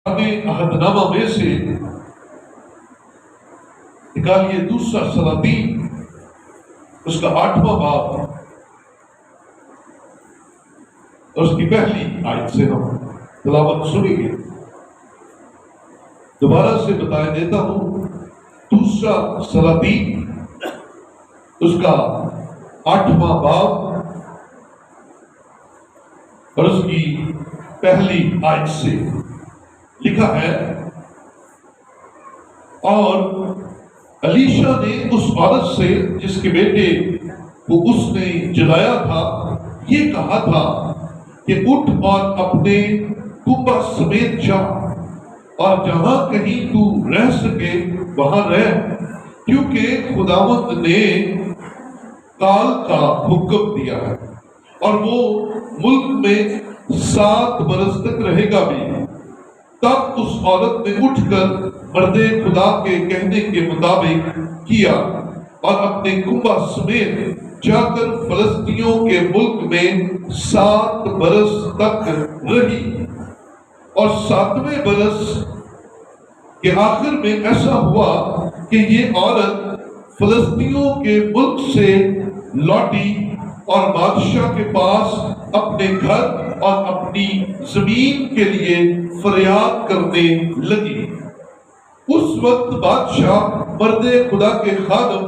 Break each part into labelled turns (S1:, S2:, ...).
S1: عہد نامہ میں سے نکالیے دوسرا سلاطین اس کا 8واں باب اور اس کی پہلی آیت سے ہم تلاوت سنیں گے۔ دوبارہ سے بتا دیتا ہوں، دوسرا سلاطین اس کا 8واں باب اور اس کی پہلی آیت سے لکھا ہے، اور علیشا نے اس عورت سے جس کے بیٹے کو اس نے جلایا تھا یہ کہا تھا کہ اٹھ اور اپنے کنبہ سمیت جا اور جہاں کہیں تو رہ سکے وہاں رہ، کیونکہ خداوند نے کال کا حکم دیا ہے اور وہ ملک میں 7 برس تک رہے گا بھی۔ تب اس عورت نے اٹھ کر مرد خدا کے کہنے کے مطابق کیا اور اپنے کنبہ سمیت جا کر فلسطینیوں کے ملک میں 7 برس تک رہی، اور 7ویں برس کے آخر میں ایسا ہوا کہ یہ عورت فلسطینیوں کے ملک سے لوٹی اور بادشاہ کے پاس اپنے گھر اور اپنی زمین کے لیے فریاد کرنے لگی۔ اس وقت بادشاہ مرد خدا کے خادم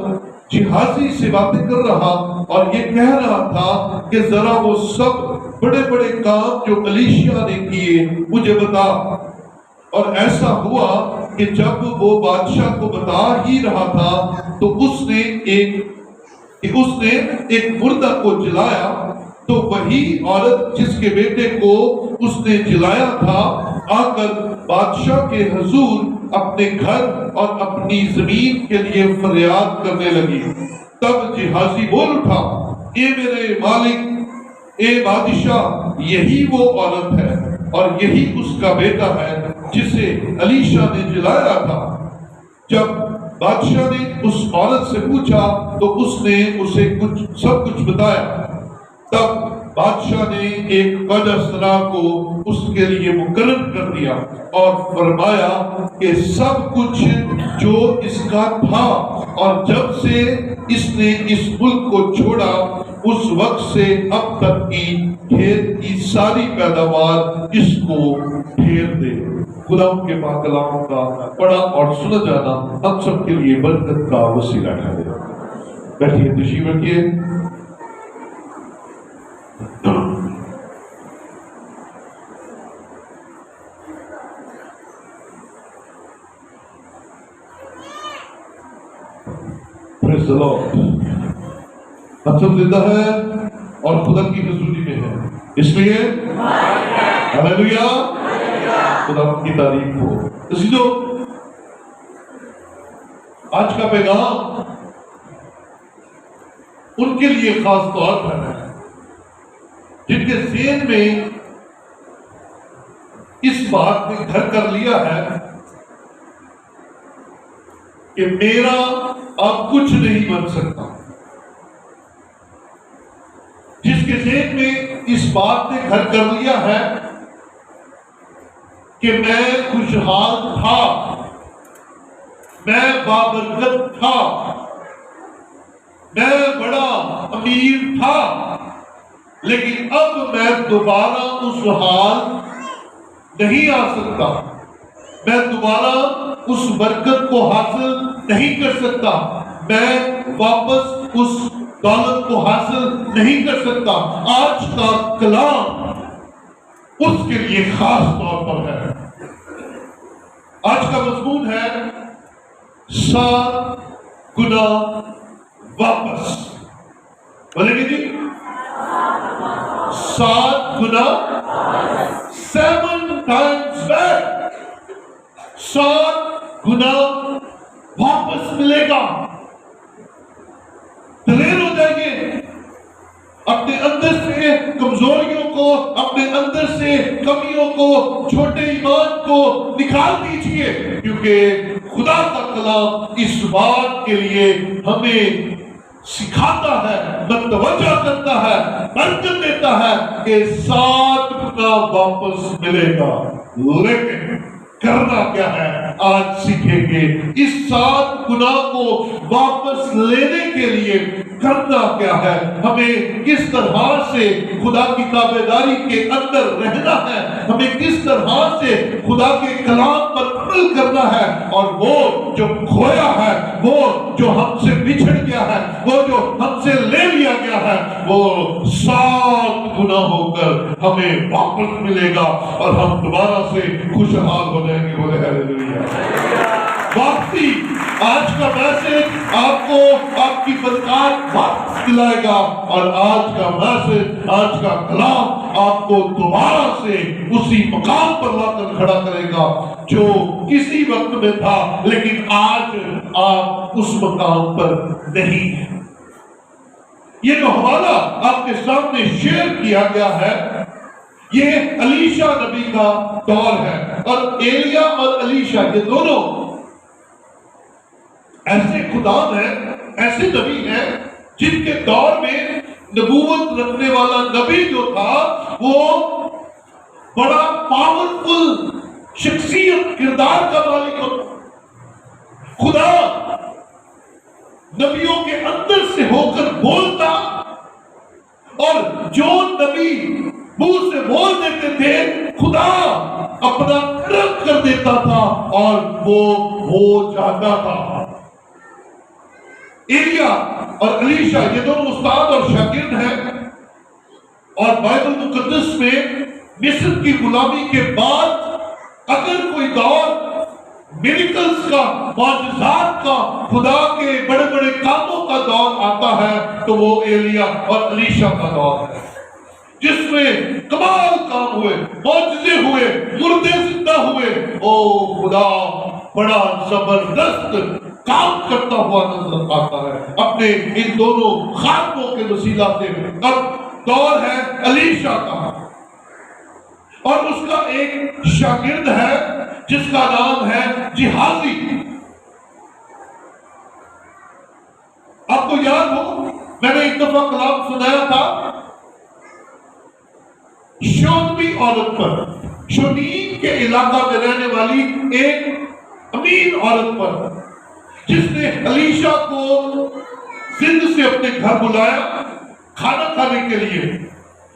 S1: جہازی سے باتیں کر رہا اور یہ کہہ رہا تھا کہ ذرا وہ سب بڑے بڑے کام جو علیشا نے کیے مجھے بتا۔ اور ایسا ہوا کہ جب وہ بادشاہ کو بتا ہی رہا تھا تو اس نے ایک مردہ کو جلایا، تو وہی عورت جس کے بیٹے کو اس نے جلایا تھا آ کر بادشاہ کے حضور اپنے گھر اور اپنی زمین کے لیے فریاد کرنے لگی۔ تب جہازی بول اٹھا، اے میرے مالک، اے بادشاہ، یہی وہ عورت ہے اور یہی اس کا بیٹا ہے جسے علیشا نے جلایا تھا۔ جب بادشاہ نے اس عورت سے پوچھا تو اس نے اسے سب کچھ بتایا۔ تب بادشاہ نے ایک خواجہ سرا کو اس کے لیے مقرر کر دیا اور فرمایا کہ سب کچھ جو اس کا تھا اور جب سے اس نے اس ملک کو چھوڑا اس وقت سے اب تک کی کھیت کی ساری پیداوار اس کو پھیر دے۔ خدا ان کے پاک کلام کا پڑھا اور سنا جانا ہم سب کے لیے برکت کا وسیلہ ٹھہرے۔ بیٹھیے، تشریف رکھیے۔ پریز دی لارڈ۔ ہم سب زندہ ہے اور خدا کی حضوری میں ہے، اس لیے ہلیلویا، خدا کی تعریف ہو۔ اس لیے آج کا پیغام ان کے لیے خاص طور پر ہے جن کے ذہن میں اس بات نے گھر کر لیا ہے کہ میرا اب کچھ نہیں بن سکتا، جس کے ذہن میں اس بات نے گھر کر لیا ہے کہ میں خوشحال تھا، میں بابرکت تھا، میں بڑا امیر تھا، لیکن اب میں دوبارہ اس حال نہیں آ سکتا، میں دوبارہ اس برکت کو حاصل نہیں کر سکتا، میں واپس اس دولت کو حاصل نہیں کر سکتا۔ آج کا کلام اس کے لیے خاص طور پر ہے۔ آج کا مضمون ہے 7 گنا واپس۔ بولیں گے جی؟ 7 گنا 7 times back، 7 گنا واپس ملے گا۔ دلیر ہو جائیے، اپنے اندر سے کمزوریوں کو، اپنے اندر سے کمیوں کو، چھوٹے ایمان کو نکال دیجئے، کیونکہ خدا کا کلام اس بات کے لیے ہمیں سکھاتا ہے، متوجہ کرتا ہے، برکت دیتا ہے کہ 7 گنا واپس ملے گا۔ لیکن کرنا کیا ہے آج سیکھیں گے. اس 7 گناہ کو واپس لینے کے لیے کرنا کیا ہے, ہمیں کس طرح سے خدا کی تابعداری کے اندر رہنا ہے, ہمیں کس طرح سے خدا کے کلام پر عمل کرنا ہے, اور وہ جو کھویا ہے, وہ جو ہم سے بچھڑ گیا ہے, وہ جو ہم سے لے لیا گیا ہے, وہ 7 گنا ہو کر ہمیں واپس ملے گا اور ہم دوبارہ سے خوشحال ہو جائیں گے. بولے ہاللیلویا. واپسی, آج کا میسج آپ کو آپ کی برکات واپس دلائے گا, اور آج کا میسج, آج کا کلام آپ کو دوبارہ سے اسی مقام پر لا کر کھڑا کرے گا جو کسی وقت میں تھا, لیکن آج آپ اس مقام پر نہیں ہیں. یہ جو حوالہ آپ کے سامنے شیئر کیا گیا ہے, یہ الیشا نبی کا دور ہے, اور ایلیا اور الیشا یہ دونوں ایسے خدام ہیں, ایسے نبی ہیں جن کے دور میں نبوت رکھنے والا نبی جو تھا وہ بڑا پاورفل شخصیت, کردار کا مالک ہوتا. خدا نبیوں کے اندر سے ہو کر بولتا, اور جو نبی منہ سے بول دیتے تھے خدا اپنا کرم کر دیتا تھا اور وہ ہو جاتا تھا. ایلیا اور الیشا یہ دونوں استاد اور شاگرد ہیں, اور بائبل مقدس میں مصر کی غلامی کے بعد اگر کوئی دور میریکلز کا, معجزات کا, خدا کے بڑے بڑے کاموں کا دور آتا ہے تو وہ ایلیا اور الیشا کا دور ہے, جس میں کمال کام ہوئے, معجزے ہوئے, مردے زندہ ہوئے. او خدا بڑا زبردست کام کرتا ہوا نظر آتا ہے اپنے ان دونوں خادموں کے وسیلہ سے. اب دور ہے الیشا کا, اور اس کا ایک شاگرد ہے جس کا نام ہے جہازی. آپ کو یاد ہو میں نے ایک دفعہ کلام سنایا تھا شونمی عورت پر, شونیم کے علاقہ میں رہنے والی ایک امین عورت پر, جس نے الیشا کو زند سے اپنے گھر بلایا کھانا کھانے کے لیے,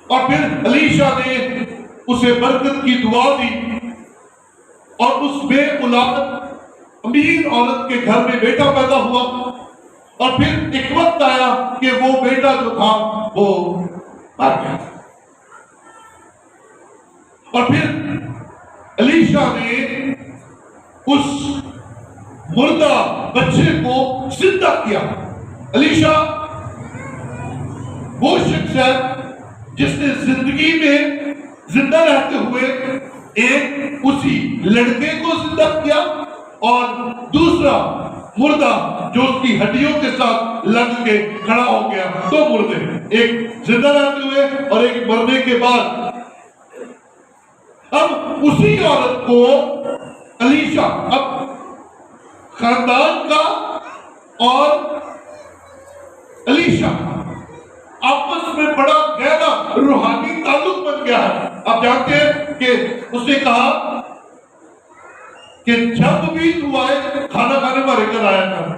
S1: اور پھر الیشا نے اسے برکت کی دعا دی, اور اس بے اولاد امین عورت کے گھر میں بیٹا پیدا ہوا. اور پھر ایک وقت آیا کہ وہ بیٹا جو تھا وہ مر گیا, اور پھر الیشا نے اس مردہ بچے کو زندہ کیا. الیشا وہ شخص ہے جس نے زندگی میں زندہ رہتے ہوئے ایک اسی لڑکے کو زندہ کیا, اور دوسرا مردہ جو اس کی ہڈیوں کے ساتھ لگ کے کھڑا ہو گیا. 2 مردے, ایک زندہ رہتے ہوئے اور ایک مرنے کے بعد. اب اسی عورت کو الیشا, اب خاندان کا اور الیشا آپس میں بڑا گہرا روحانی تعلق بن گیا ہے. آپ جانتے ہیں کہ اس نے کہا کہ جب بھی تو آئے کھانا کھانے میں رہ کر آیا کر,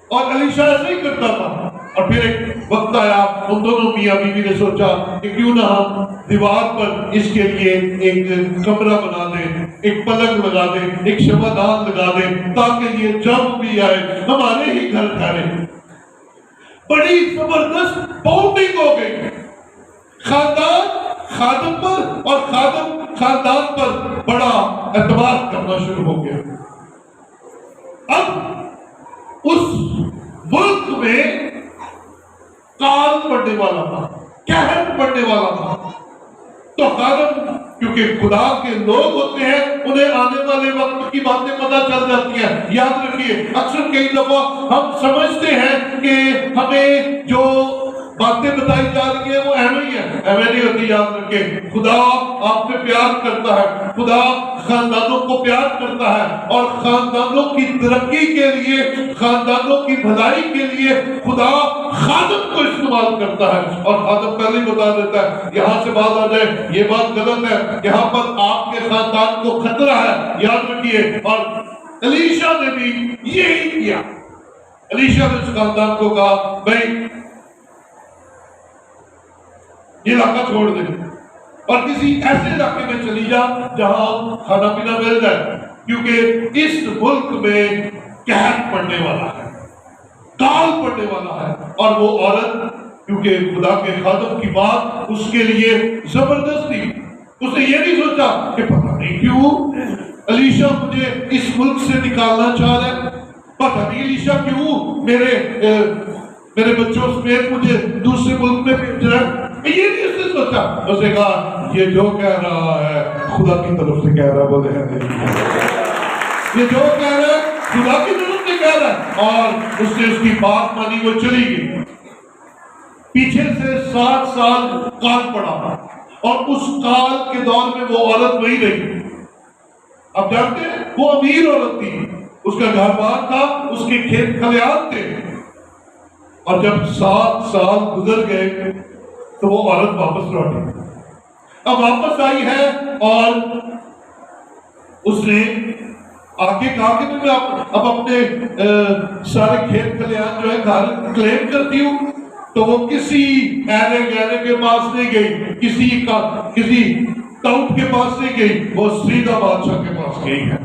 S1: اور الیشا ایسے ہی کرتا تھا. اور پھر ایک وقت آیا, ان دونوں میاں بیوی نے سوچا کہ کیوں نہ ہم دیوار پر اس کے لیے ایک کمرہ بنا دیں, ایک پلنگ لگا دیں, ایک شمعدان لگا دیں, تاکہ یہ جب بھی آئے ہمارے ہی گھر ٹھہرے. بڑی زبردست باؤنڈنگ ہو گئی, خاندان خادم پر اور خادم خاندان پر بڑا اعتماد کرنا شروع ہو گیا. اب اس ملک میں کال پڑنے والا تھا, قحط پڑنے والا تھا, تو خادم کیونکہ خدا کے لوگ ہوتے ہیں, انہیں آنے والے وقت کی باتیں پتہ چل جاتی ہیں. یاد رکھیے اکثر کئی دفعہ ہم سمجھتے ہیں کہ ہمیں جو باتیں بتائی جا رہی ہیں وہ اہم ہی ہے, اہم نہیں ہوتی. یاد رکھیں خدا آپ سے پیار کرتا ہے, خدا خاندانوں کو پیار کرتا ہے اور خاندانوں کی ترقی کے لیے، خاندانوں کی بھلائی کے لیے خدا خادم کو استعمال کرتا ہے. اور خادم پہلے ہی بتا دیتا ہے، یہاں سے بات آ جائے یہ بات غلط ہے، یہاں پر آپ کے خاندان کو خطرہ ہے، یاد رکھیے. اور الیشا نے بھی یہی کیا. الیشا نے اس خاندان کو کہا بھائی یہ علاقہ چھوڑ دے اور کسی ایسے علاقے میں چلی جا جہاں کھانا پینا مل جائے، کیونکہ اس ملک میں قحط پڑنے والا ہے، کال پڑنے والا ہے. اور وہ عورت کیونکہ خدا کے خادم کی بات اس کے لیے زبردست تھی، اس نے یہ نہیں سوچا کہ پتہ نہیں کیوں الیشا مجھے اس ملک سے نکالنا چاہ رہا ہے، پتہ نہیں الیشا کیوں میرے بچوں سمیت مجھے دوسرے ملک میں بھیج رہا ہے. یہ نہیں اس نے سوچا. اس نے کہا یہ جو کہہ رہا ہے خدا کی طرف سے کہہ رہا ہے. بولے یہ جو کہہ رہا ہے خدا کی طرف سے کہہ رہا ہے. اور اس نے اس کی بات مانی، وہ چلی گئی. پیچھے سے 7 سال کال پڑا اور اس کال کے دور میں وہ عورت وہی رہی. اب جانتے ہیں وہ امیر عورت تھی، اس کا گھر بار تھا، اس کے کھیت کھلیان تھے. اور جب 7 سال گزر گئے تو وہ عورت واپس لوٹی. اب واپس آئی ہے اور اس نے آگے کہا کہ میں اب اپنے سارے کھیت کھلیان جو ہے گھر کلیم کرتی ہوں. تو وہ کسی ایرے گہرے کے پاس نہیں گئی، کسی ٹاؤٹ کے پاس نہیں گئی، وہ سیدھا بادشاہ کے پاس گئی ہے.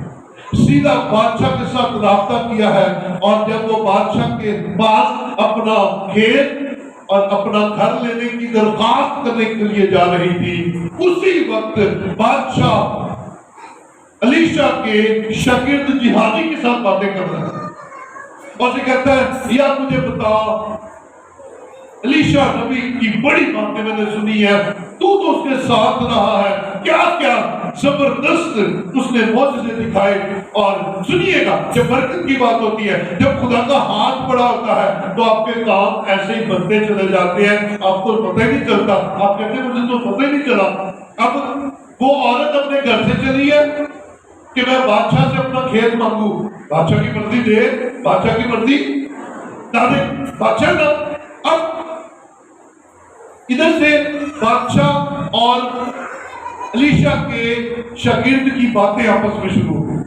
S1: سیدھا بادشاہ کے ساتھ رابطہ کیا ہے. اور جب وہ بادشاہ کے پاس اپنا کھیت اور اپنا گھر لینے کی درخواست کرنے کے لیے جا رہی تھی، اسی وقت بادشاہ الیشا کے شاگرد جہازی کے ساتھ باتیں کر رہا ہے اور اسے کہتا ہے یار مجھے بتا، الیشا نبی کی بڑی باتیں میں نے سنی ہے، تو اس کے ساتھ رہا ہے، کیا کیا زبردست اس نے معجزے دکھائے. اور سنیے گا جب برکت کی بات ہوتی ہے، جب خدا کا ہاتھ بڑا ہوتا ہے تو آپ کے کام ایسے ہی بنتے چلے جاتے ہیں، آپ کو پتہ ہی نہیں چلتا. آپ کہتے ہیں مجھے تو پتہ ہی نہیں چلا. اب وہ عورت اپنے گھر سے چلی ہے کہ میں بادشاہ سے اپنا کھیت مانگوں. بادشاہ کی مرضی دے، بادشاہ کی مرضی نہ دے، بادشاہ نہ. اب ادھر سے بادشاہ اور الیشا کے شاگرد کی باتیں آپس میں شروع ہوئی.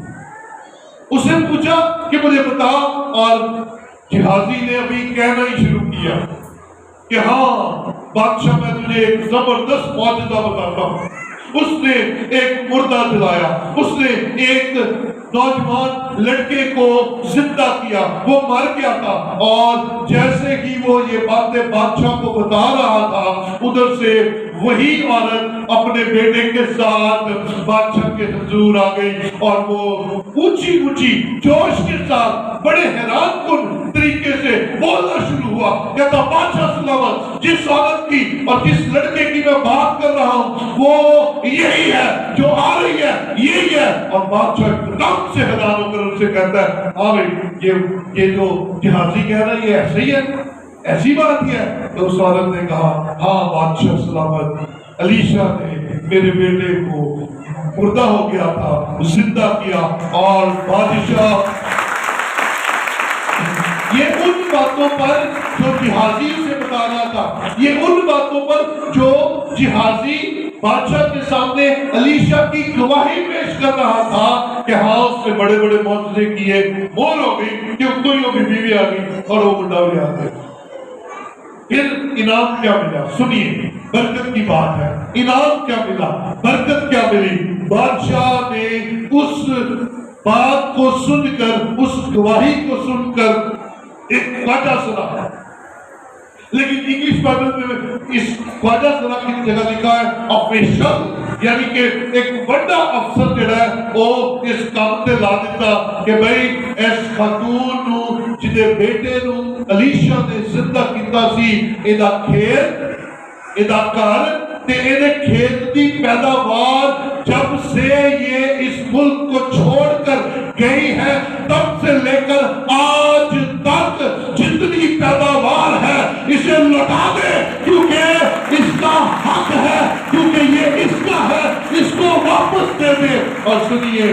S1: اس نے پوچھا کہ مجھے بتا، اور جہازی نے ابھی کہنا ہی شروع کیا کہ ہاں بادشاہ میں تجھے ایک زبردست معجزہ بتاتا ہوں. اس نے ایک مردہ جلایا، اس نے ایک نوجوان لڑکے کو زندہ کیا، وہ مر گیا تھا. اور جیسے ہی وہ یہ باتیں بادشاہ کو بتا رہا تھا، ادھر سے وہی عورت اپنے بیٹے کے ساتھ بادشاہ کے حضور آ گئی اور وہ اونچی اونچی جوش کے ساتھ بڑے حیران کن طریقے سے بولنا شروع ہوا. کہتا بادشاہ سلامت، جس عورت کی اور جس لڑکے کی میں بات کر رہا ہوں وہ یہی ہے جو آ رہی ہے، یہی ہے. اور بادشاہ ایک سے حیران ہو کر ان سے کہتا ہے ہاں بھائی یہ جو جہازی کہہ رہا ہے یہ ایسے ہی ہے، ایسی بات ہی ہے. تو اس عورت نے کہا ہاں بادشاہ سلامت، الیشا نے میرے بیٹے کو مردہ ہو گیا تھا زندہ کیا. اور بادشاہ یہ ان باتوں پر جو جہازی اسے بتا رہا تھا، یہ ان باتوں پر جو جہازی بادشاہ کے سامنے الیشا کی گواہی پیش کر رہا تھا کہ ہاں اس نے بڑے بڑے معجزے کیے. مور ہو گئی کہ کوئی وہ بیوی آ گئی اور وہ منڈا بھی آ گئے. پھر انعام کیا ملا؟ سنیے، برکت کی بات ہے. انعام کیا ملا؟ برکت کیا ملی؟ بادشاہ نے اس بات کو سن کر، اس گواہی کو سن کر ایک خواجہ سنا. لیکن انگلش بائبل میں اس خواجہ سنا کی جگہ لکھا ہے آفیشل، یعنی کہ ایک بڑا افسر جڑا ہے وہ اس کام تے لا دیتا کہ بھائی اس خاتون نو جدے بیٹے نو الیشا نے زندہ کیتا سی، ایدا کھیت، ایدا گھر تے ایدے کھیت دی پیداوار جب سے یہ اس ملک کو چھوڑ کر گئی ہے تب سے لے کر آج تک جتنی پیداوار ہے اسے لوٹا دے، کیونکہ اس کا حق ہے، کیونکہ یہ اس کا ہے، اس کو واپس دے دے. اور سنیے،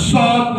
S1: 7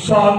S1: 7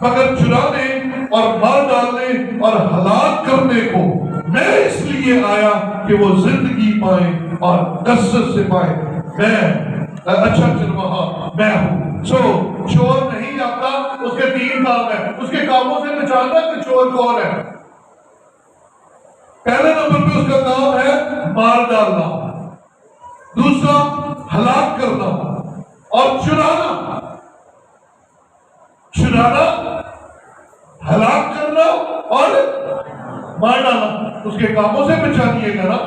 S1: مگر چرانے اور مار ڈالنے اور ہلاک کرنے کو میں اس لیے آیا کہ وہ زندگی پائیں اور کثرت سے پائیں۔ میں اچھا چرواہا میں ہوں۔ چور نہیں آتا، اس کے 3 کام ہے، اس کے کاموں سے پہچاننا کہ چور کون ہے۔ پہلے نمبر پہ اس کا کام ہے مار ڈالنا، دوسرا ہلاک کرنا اور چرانا، ہلاک کرنا اور مار ڈالنا۔ اس کے کاموں سے پہچانیے گا نا،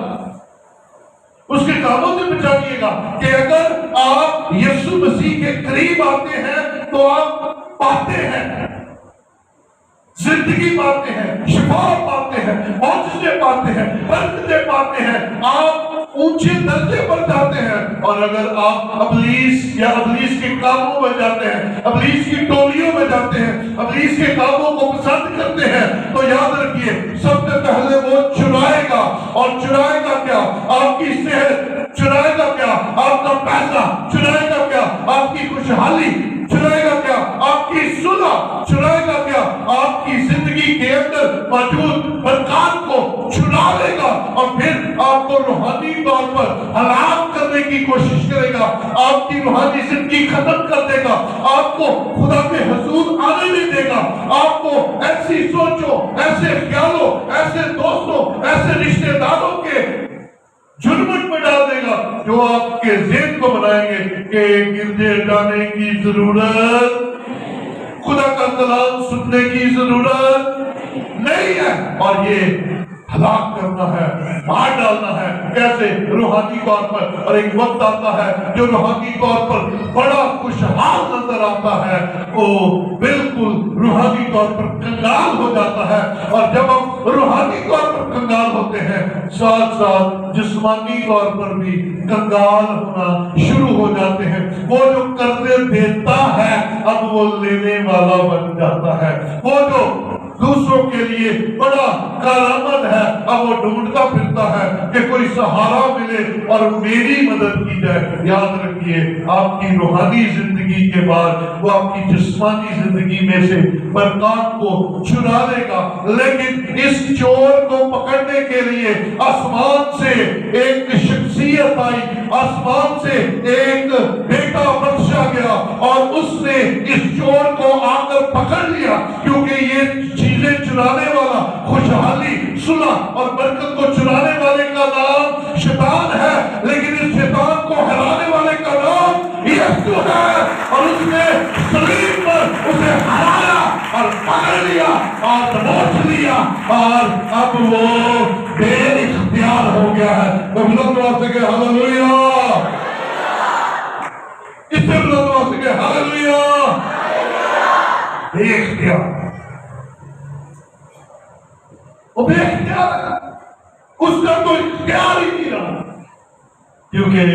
S1: اس کے کاموں سے پہچانیے گا کہ اگر آپ یسوع مسیح کے قریب آتے ہیں تو آپ پاتے ہیں، زندگی پاتے ہیں، شفا پاتے ہیں، معجزے پاتے ہیں، برکتیں پاتے ہیں، آپ اونچے درجے پر جاتے ہیں۔ اور اگر آپ ابلیس یا ابلیس کے کاموں میں جاتے ہیں، ابلیس کی ٹولیوں میں جاتے ہیں، ابلیس کے کاموں کو پسند کرتے ہیں، تو یاد رکھیے سب سے پہلے وہ چرائے گا۔ اور چرائے گا کیا؟ آپ کی صحت، چرائے گا کیا؟ آپ کا پیسہ، چرائے گا کیا؟ آپ کی خوشحالی، چرائے گا کیا؟ آپ کی صلح، چرائے گا کیا؟ آپ کی زندگی کے اندر موجود برکات کو چرا لے گا، اور پھر آپ کو روحانی طور پر ہلاک کرنے کی کوشش کرے گا، آپ کی روحانی زندگی ختم کر دے گا، آپ کو خدا کے حضور آنے نہیں دے گا، آپ کو ایسی سوچوں، ایسے خیالوں، ایسے دوستوں، ایسے رشتہ داروں کے جھرمٹ میں ڈال دے گا جو آپ کے ذہن کو بنائیں گے کہ گرجے جانے کی ضرورت، خدا کا کلام سننے کی ضرورت نہیں ہے۔ اور یہ ہلاک کرنا ہے، مار ڈالنا ہے۔ کیسے؟ روحانی طور پر۔ اور ایک وقت آتا ہے جو روحانی طور پر بڑا خوشحال نظر آتا ہے، وہ بالکل روحانی طور پر کنگال ہو جاتا ہے۔ اور جب ہم روحانی طور پر کنگال ہوتے ہیں، ساتھ ساتھ جسمانی طور پر بھی کنگال ہونا شروع ہو جاتے ہیں۔ وہ جو کرنے دیتا ہے اب وہ لینے والا بن جاتا ہے۔ وہ جو دوسروں کے لیے بڑا کارآمد ہے اب وہ ڈھونڈتا پھرتا ہے کہ کوئی سہارا ملے اور میری مدد کی جائے۔ یاد رکھیے آپ کی روحانی زندگی کے بعد وہ آپ کی جسمانی زندگی میں سے برکات کو چرا لے گا۔ لیکن اس چور کو پکڑنے کے لیے آسمان سے ایک شخصیت آئی، آسمان سے ایک بیٹا بخشا گیا، اور اس نے اس چور کو آ کر پکڑ لیا، کیونکہ یہ چیزیں چرانے والا، خوشحالی، صلح اور برکت کو چرانے والے کا نام شیطان ہے، لیکن اس شیطان کو ہرانے والے کا نام یسوع ہے۔ اور اس نے صلیب پر اسے ہرایا اور پکڑ لیا اور دبوچ لیا، اور اب وہ بے اختیار ہو گیا ہے۔ تو بلند آواز سے کہ ہاللویا، اس سے بلند آواز سے کہ ہاللویا، بے اختیار، وہ بے اختیار ہے، اس کا تو اختیار ہی نہیں رہا، کیونکہ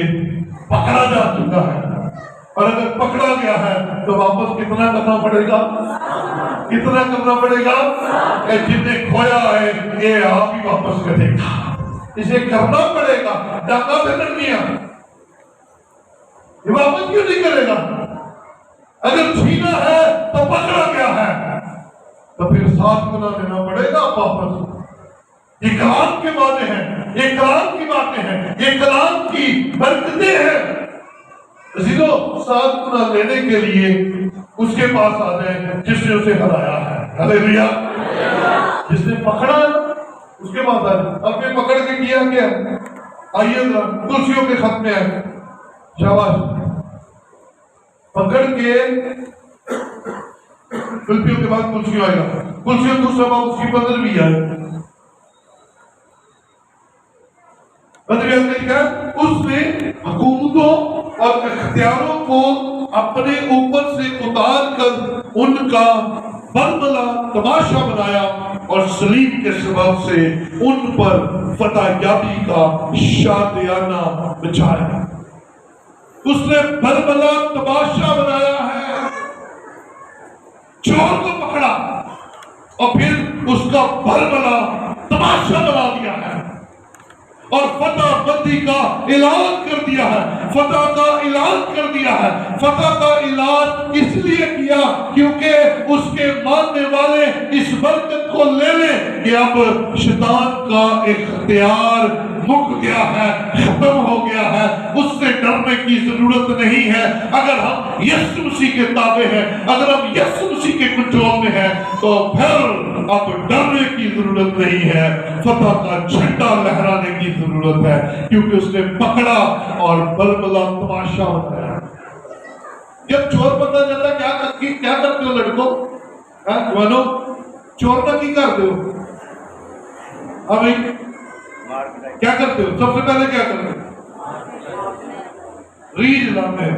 S1: پکڑا جا چکا ہے۔ اور اگر پکڑا گیا ہے تو واپس کتنا کرنا پڑے گا؟ کتنا کرنا پڑے گا؟ کہ جتنے کھویا ہے یہ آپ ہی واپس کرے گا، اسے کرنا پڑے گا، ڈاکہ سے لڑنیاں، یہ واپس کیوں نہیں کرے گا؟ اگر چھینا ہے تو پکڑا گیا ہے تو پھر 7 گنا دینا پڑے گا واپس۔ یہ کلام کے باتیں ہیں، یہ کلام کی باتیں ہیں، یہ کلام کی برکتیں ہیں۔ عزیزو 7 گنا لینے کے لیے اس کے پاس آ جائیں جس نے اسے ہرایا ہے۔ ہلیلویا، جس نے پکڑا اس کے پاس آ جائیں۔ اب نے پکڑ کے کیا کیا؟ آئیے ذرا کرسیوں کے خط میں آئے، شاباش، پکڑ کے فلپیوں کے بعد کرسیوں آئے گا، کرسیوں دوسرا باب اس کی 15ویں آئے۔ اس نے حکومتوں اور اختیاروں کو اپنے اوپر سے اتار کر ان کا برملا تماشا بنایا، اور صلیب کے سبب سے ان پر فتح یابی کا شادیانہ بچھایا۔ اس نے برملا تماشا بنایا ہے، چور کو پکڑا اور پھر اس کا برملا تماشا بنا دیا ہے۔ اور فتح بندی کا اعلان کر دیا ہے، فتح کا اعلان کر دیا ہے۔ فتح کا اعلان اس لیے کیا کیونکہ اس کے ماننے والے اس برکت کو لے لیں کہ اب شیطان کا اختیار مک گیا ہے، ختم ہو گیا ہے، اس سے ڈرنے کی ضرورت نہیں ہے۔ اگر ہم یسوع مسیح کے تابع ہیں، اگر ہم یسوع مسیح کے کنٹرول میں ہیں تو پھر اب ڈرنے کی ضرورت نہیں ہے، فتح کا جھنڈا لہرانے کی ضرورت ہے، کیونکہ اس نے پکڑا اور بلبلا تماشا بنایا۔ جب چور پکڑا جاتا ہے کیا کرتے ہو لڑکوں؟ جوانوں، چور نہ کی کرتے ہو؟ ہاں بھائی کیا کرتے ہو؟ سب سے پہلے کیا کرتے ہو؟ ریڑھ لاتے ہیں۔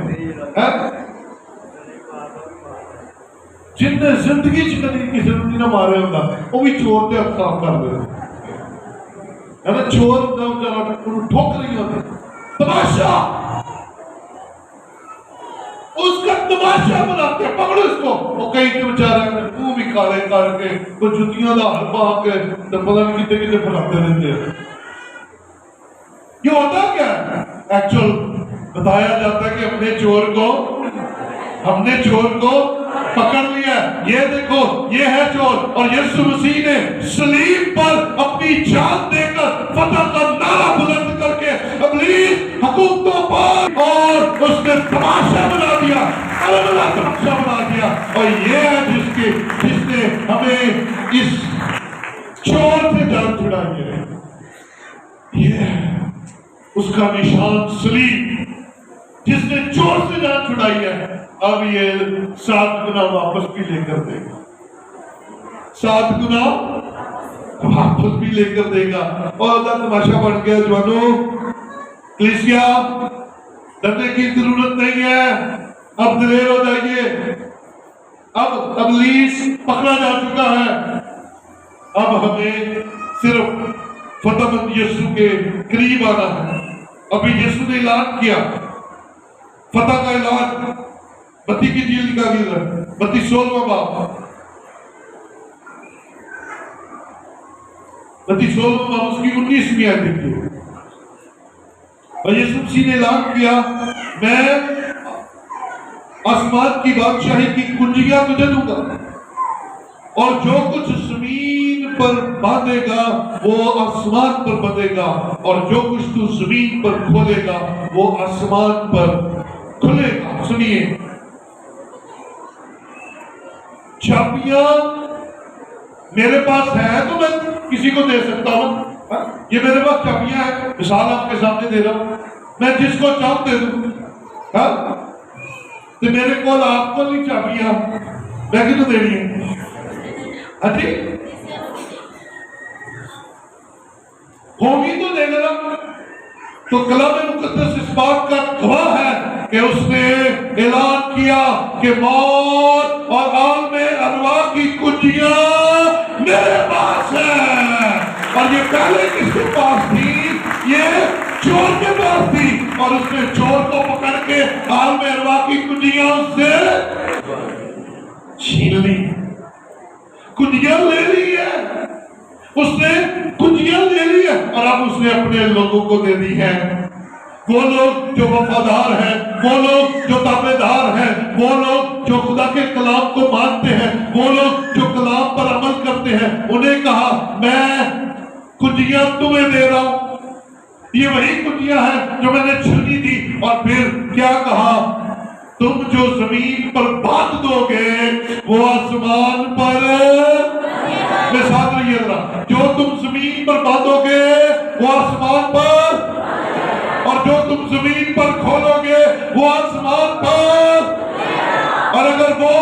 S1: جن نے زندگی کسی نہ مارے ہوتا وہ بھی چور کے ہاتھ صاف کر دے، ہے نا؟ چور ٹھوک نہیں ہوتے، تماشا، اس کا تماشا بناتے ہیں۔ پکڑو اس کو، وہ کئی کے بیچارے منہ بھی کالے کر کے وہ جتیاں دا ہر پا کے پتہ نہیں کتنے کتنے پھلاتے رہتے ہیں۔ یہ ہوتا کیا ہے؟ ایکچوئل بتایا جاتا ہے کہ ہم نے چور کو پکڑ لیا، یہ دیکھو یہ ہے چور، اور یسوع مسیح نے صلیب پر اپنی جان دے کر فتح کا نعرہ بلند کر کے ابلیس حکومتوں پر، اور اس نے تماشا بنا دیا، تماشا بنا دیا۔ اور یہ ہے جس نے ہمیں اس چور سے جان چھڑائی ہے، یہ اس کا نشان صلیب، جس نے چور سے جان چھڑائی ہے۔ اب یہ 7 گنا واپس بھی لے کر دے گا، 7 گنا واپس بھی لے کر دے گا۔ اور اللہ تماشا بن گیا۔ جوانوں، کلیسیا، ڈرنے کی ضرورت نہیں ہے، اب دلیر ہو جائیے۔ اب ابلیس پکڑا جا چکا ہے، اب ہمیں صرف فتح مند یسوع کے قریب آنا ہے۔ ابھی یسوع نے اعلان کیا فتح کا اعلان، متی کی جیل کا ہے، متی 16واں باب، متی 16واں باب اس کی 19ویں آیت دیکھیے۔ اور یسوع مسیح نے اعلان کیا، میں آسمان کی بادشاہی کی کنجیاں تجھے دوں گا، اور جو کچھ زمین پر باندھے گا وہ آسمان پر بندھے گا، اور جو کچھ تو زمین پر کھولے گا وہ آسمان پر کھلے گا۔ سنیے، چابیاں میرے پاس ہے تو میں کسی کو دے سکتا ہوں، یہ میرے پاس چابیاں ہیں، مثال آپ کے سامنے دے رہا ہوں، میں جس کو چاہوں دے دوں، تو میرے کو آپ کو نہیں چابیاں، میں کتوں دینی ہے؟ ہاں جی، ہوگی تو دے گا۔ تو کلام مقدس اس بات کا گواہ ہے کہ اس نے اعلان کیا کہ موت اور عالم ارواح کی کنجیاں میرے پاس ہیں۔ اور یہ پہلے کس کے پاس تھی؟ یہ چور کے پاس تھی، اور اس نے چور کو پکڑ کے عالم ارواح کی کنجیاں اس سے چھین لی، کنجیاں لے لی ہے، اس نے کنجیاں لے لی ہے، اور اب اس نے اپنے لوگوں کو دے دی ہے۔ وہ لوگ جو وفادار ہیں، وہ لوگ جو تابعدار ہیں، وہ لوگ جو خدا کے کلام کو مانتے ہیں، وہ لوگ جو کلام پر عمل کرتے ہیں، انہیں کہا میں کنجیاں تمہیں دے رہا ہوں۔ یہ وہی کنجیاں ہیں جو میں نے چھینی تھی، اور پھر کیا کہا؟ تم جو زمین پر باندھ دو گے وہ آسمان پر، میں ساتھ رہیے ذرا، جو تم زمین پر باندھو گے وہ آسمان پر، اور جو تم زمین پر کھولو گے وہ آسمان پر۔ اور اگر وہ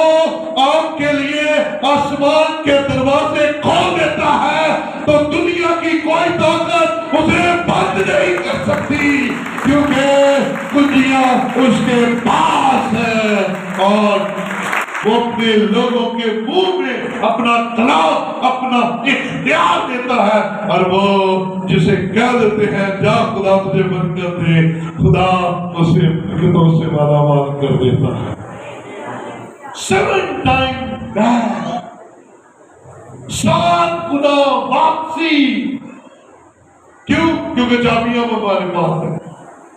S1: آپ کے لیے آسمان کے دروازے کھول دیتا ہے تو دنیا کی کوئی طاقت اسے بند نہیں کر سکتی، کیونکہ کنجیاں اس کے پاس ہے، اور وہ اپنے لوگوں کے منہ میں اپنا کلام، اپنا اختیار دیتا ہے، اور وہ جسے کہہ دیتے ہیں جا خدا تجھے برکت دے، خدا اسے برکتوں سے مالا مال کر دیتا ہے۔ 7 times back، 7 گنا واپسی، کیوں؟ کیونکہ چابیاں ہمارے پاس ہیں.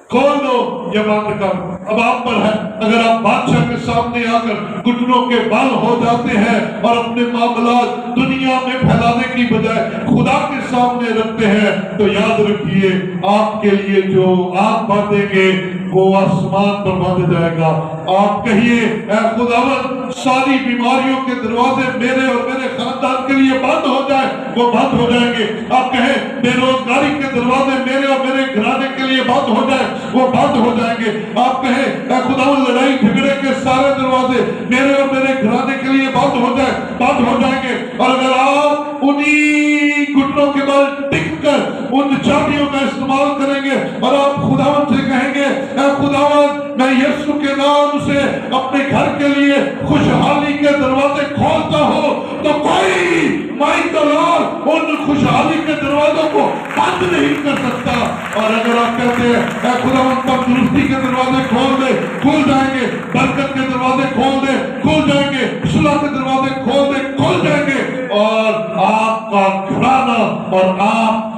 S1: کھول دو یا بند کر، اب آپ پر ہے. اگر آپ بادشاہ کے سامنے آ کر گھٹنوں کے بل ہو جاتے ہیں اور اپنے معاملات دنیا میں پھیلانے کی بجائے خدا کے سامنے رکھتے ہیں تو یاد رکھیے آپ کے لیے جو آپ باندھیں گے وہ آسمان پر باندھ جائے گا. آپ کہیے اے خداوند ساری بیماریوں کے دروازے میرے اور میرے خاندان کے لیے بند ہو جائے، وہ بند ہو جائیں گے. آپ کہیں بے روزگاری کے دروازے میرے اور میرے گھرانے کے لیے بند ہو جائے، وہ بند ہو جائیں گے. آپ کہیں اے خداوند لڑائی جھگڑے کے سارے دروازے میرے اور میرے گھرانے کے لیے بند ہو جائے، بند ہو جائیں گے. اور اگر آپ انہی گھٹنوں کے بل ٹک کر ان چابیوں کا استعمال کریں گے اور آپ خداوند سے کہیں گے اے خداوند میں یسوع کے نام سے اپنے گھر کے لیے خوشحالی کے دروازے کھولتا ہوں، تو کوئی مائی دلال ان خوشحالی کے دروازوں کو بند نہیں کر سکتا. اور اگر آپ کہتے ہیں اے خداوند تندرستی کے دروازے کھول دے، کھل جائیں گے. برکت کے دروازے کھول دے، کھل جائیں گے. صلح کے دروازے کھول دے، کھل جائیں گے. اور آپ کا گھرانہ اور آپ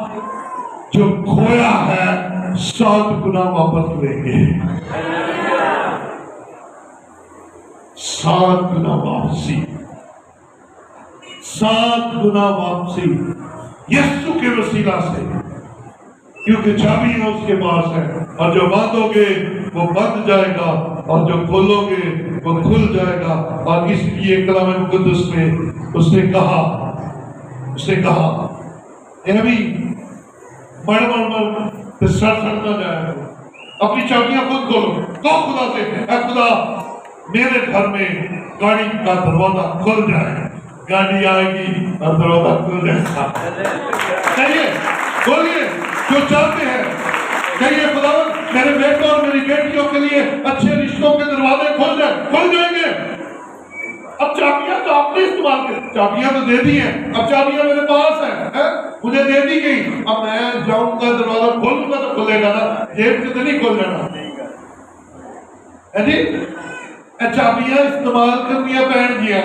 S1: جو کھویا ہے 7 گنا واپس لیں گے. 7 گنا واپسی، 7 گنا واپسی یسوع کے وسیلہ سے، کیونکہ چابیاں اس کے پاس ہے. اور جو باندھو گے وہ بند جائے گا اور جو کھولو گے وہ کھل جائے گا. اور اس لیے کلام مقدس میں اس نے کہا اے ابھی مر سڑ نہ جائے، اپنی چابیاں خود کھولو. تو خدا سے اے خدا میرے گھر میں گاڑی کا دروازہ کھل جائے. گاڑی آئے گی اور دروازہ کھل جائے گا. کہیے، بولیے جو چاہتے ہیں، کہیے خداوند میرے بیٹوں اور میری بیٹیوں کے لیے اچھے رشتوں کے دروازے کھل جائیں گے. اب چابیاں تو آپ نے استعمال کی، چابیاں تو دے دی ہیں، اب چابیاں میرے پاس ہیں، مجھے دے دی گئی. اب میں جاؤں گا دروازہ کھولوں گا تو کھلے گا نا، جیب سے تو نہیں کھول جانا. چابیاں استعمال کرنی پہن گیا،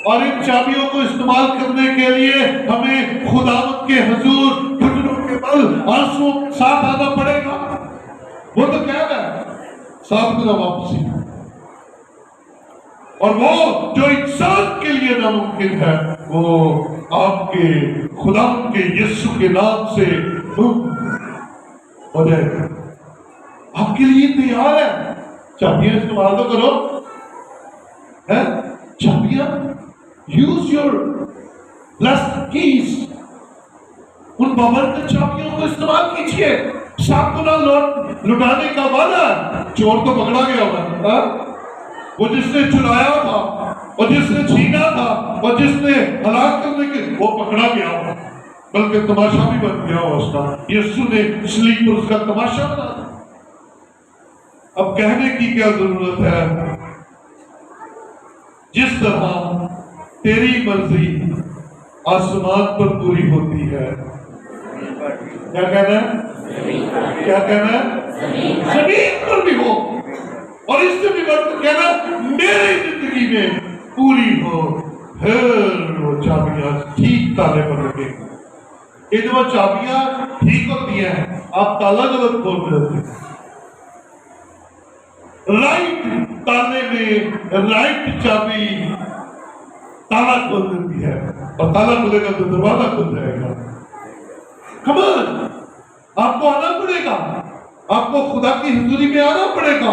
S1: اور ان چابیوں کو استعمال کرنے کے لیے ہمیں خداوند کے حضور گھٹنوں کے بل آنسوؤں کے ساتھ آنا پڑے گا. وہ تو کہہ رہا ہے 7 گنا واپسی. اور وہ جو انسان کے لیے ناممکن ہے وہ آپ کے خداوند کے یسوع کے نام سے ہو جائے گا. آپ کے لیے تیار ہے. چابیاں استعمال تو کرو. چابیاں یوز یور بلیسڈ کیز، ان بابرکت چابیوں کو استعمال کیجیے. 7 گنا لٹانے کا وعدہ. چور تو پکڑا گیا ہوگا، وہ جس نے چرایا تھا اور جس نے چھینا تھا اور جس نے ہلاک کرنے کے، وہ پکڑا گیا ہوگا، بلکہ تماشا بھی بن گیا ہوا اس کا. یسوع نے سلیب پر اس کا تماشا بنا دیا. اب کہنے کی کیا ضرورت ہے؟ جس طرح تیری مرضی آسمان پر پوری ہوتی ہے، کیا کہنا ہے؟ کیا کہنا ہے؟ زمین پر بھی ہو، اور اس سے بھی بڑھ کر کہنا میری زندگی میں پوری ہو. پھر وہ چابیاں ٹھیک تالے پر لگے گی. یہ جو چابیاں ٹھیک ہوتی ہیں، آپ تالا غلط کھول رہے تھے. رائٹ تالے میں رائٹ چابی تالا کھول دیتی ہے، اور تالا کھلے گا تو دروازہ کھل جائے گا. کمان آپ کو آنا پڑے گا، آپ کو خدا کی حضوری میں آنا پڑے گا،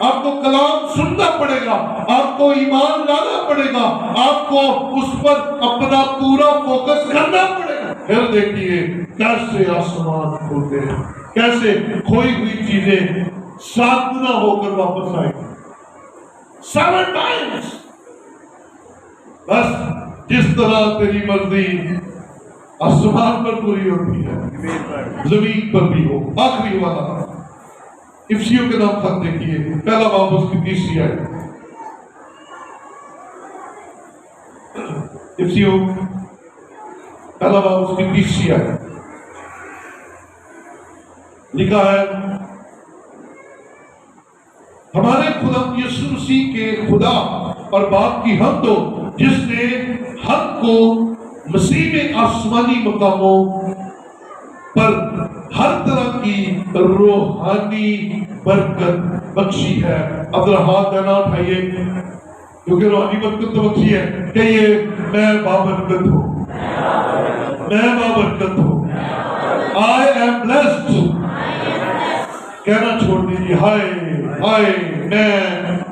S1: آپ کو کلام سننا پڑے گا، آپ کو ایمان لانا پڑے گا، آپ کو اس پر اپنا پورا فوکس کرنا پڑے گا. پھر دیکھیے کیسے آسمان کھلتے ہیں، کیسے کھوئی ہوئی چیزیں 7 گنا ہو کر واپس آئیں گی. 7 times. بس جس طرح تیری مرضی آسمان پر پوری ہوتی ہے، زمین پر بھی ہو. آخری والا افسیوں کے نام خط دیکھیے، پہلا باب اس کی 30 آیت. افسیوں پہلا باب اس کی 30 آیت. لکھا ہے ہمارے خدا یسوع مسیح کے خدا اور باپ کی حمد ہو جس نے ہم کو مسیح میں آسمانی مقاموں پر ہر طرح کی روحانی برکت بخشی ہے۔ اب ذرا ہاتھ نہ اٹھائیے کیونکہ روحانی برکت تو بخشی ہے، کہیے میں بابرکت ہوں، میں بابرکت ہوں، I am blessed۔ کہنا چھوڑ دیجیے ہائے ہائے میں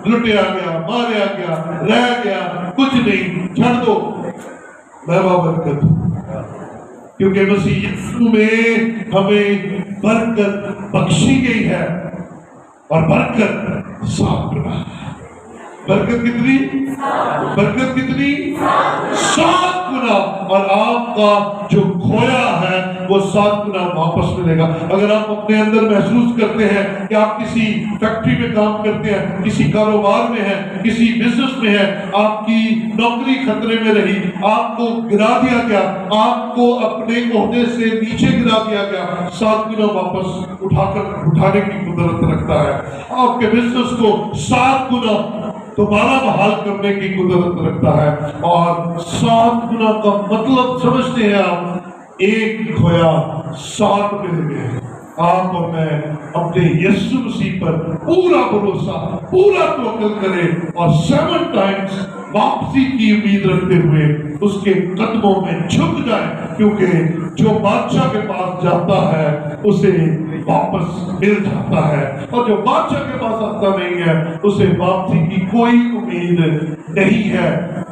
S1: لٹیا گیا، ماریا گیا، رہ گیا، کچھ نہیں، چھڑ دو، میں بابرکت ہوں، کیونکہ مسیح یسوع میں ہمیں برکت بخشی گئی ہے، اور برکت 7 گنا ہے۔ برکت کتنی؟ برکت کتنی؟ 7 گنا، اور آپ کا جو کھویا ہے وہ 7 گنا واپس ملے گا۔ اگر آپ اپنے اندر محسوس کرتے ہیں کہ آپ کسی فیکٹری میں کام کرتے ہیں، کسی کاروبار میں ہیں، کسی بزنس میں ہیں، آپ کی نوکری خطرے میں رہی، آپ کو گرا دیا گیا، آپ کو اپنے عہدے سے نیچے گرا دیا گیا، 7 گنا واپس اٹھانے کی قدرت رکھتا ہے۔ آپ کے بزنس کو 7 گنا دوبارہ بحال کرنے کی قدرت رکھتا ہے، اور 7 گنا کا مطلب سمجھتے ہیں آپ؟ ایک کھویا 7 مل گئے۔ آپ اور میں اپنے یسوع مسیح پر پورا بھروسہ، پورا توکل کریں، اور 7 ٹائمز واپسی کی امید رکھتے ہوئے اس کے قدموں میں جھک جائیں، کیونکہ جو بادشاہ کے پاس جاتا ہے اسے واپس مل جاتا ہے، اور جو بادشاہ کے پاس آتا نہیں ہے اسے واپسی کی کوئی امید نہیں ہے۔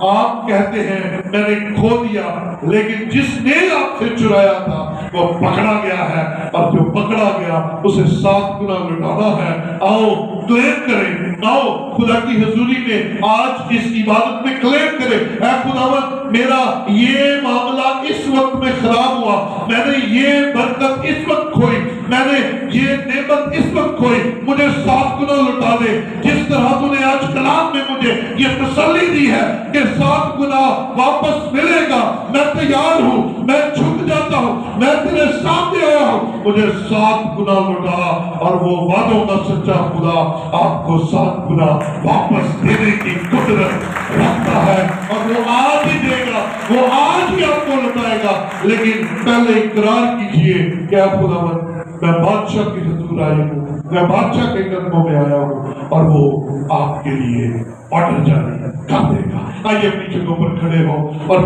S1: آپ کہتے ہیں میں نے کھو دیا، لیکن جس نے آپ سے چرایا تھا وہ پکڑا گیا ہے، اور جو پکڑا گیا اسے 7 گنا لوٹانا ہے۔ آؤ کلیم کریں، آؤ خدا کی حضوری میں آج اس عبادت میں کلیم کریں، اے خداوند میرا یہ معاملہ اس وقت میں خراب ہوا، میں نے یہ برکت اس وقت کھوئی، میں نے یہ نعمت اس وقت کھوئی، مجھے 7 گنا لوٹا دے۔ جس طرح تو نے آج کلام میں مجھے یہ تسلی دی ہے کہ 7 گنا واپس ملے گا، میں تیار ہوں، میں جھک جاتا ہوں، میں تیرے سامنے آیا ہوں، مجھے 7 گنا لوٹا۔ اور وہ وعدوں کا سچا خدا آپ کو 7 گنا واپس دینے کی قدرت رکھتا ہے، اور وہ آج ہی دے گا، وہ آج ہی آپ کو لوٹائے گا۔ لیکن پہلے اقرار کیجئے کہ اے خداوند میں بادشاہ کی حضور آئی ہوں، میں بادشاہ کے قدموں میں آیا ہوں، اور وہ آپ کے لیے آرڈر جاری کر دے گا۔ آئیے اپنی جگہوں پر کھڑے ہو اور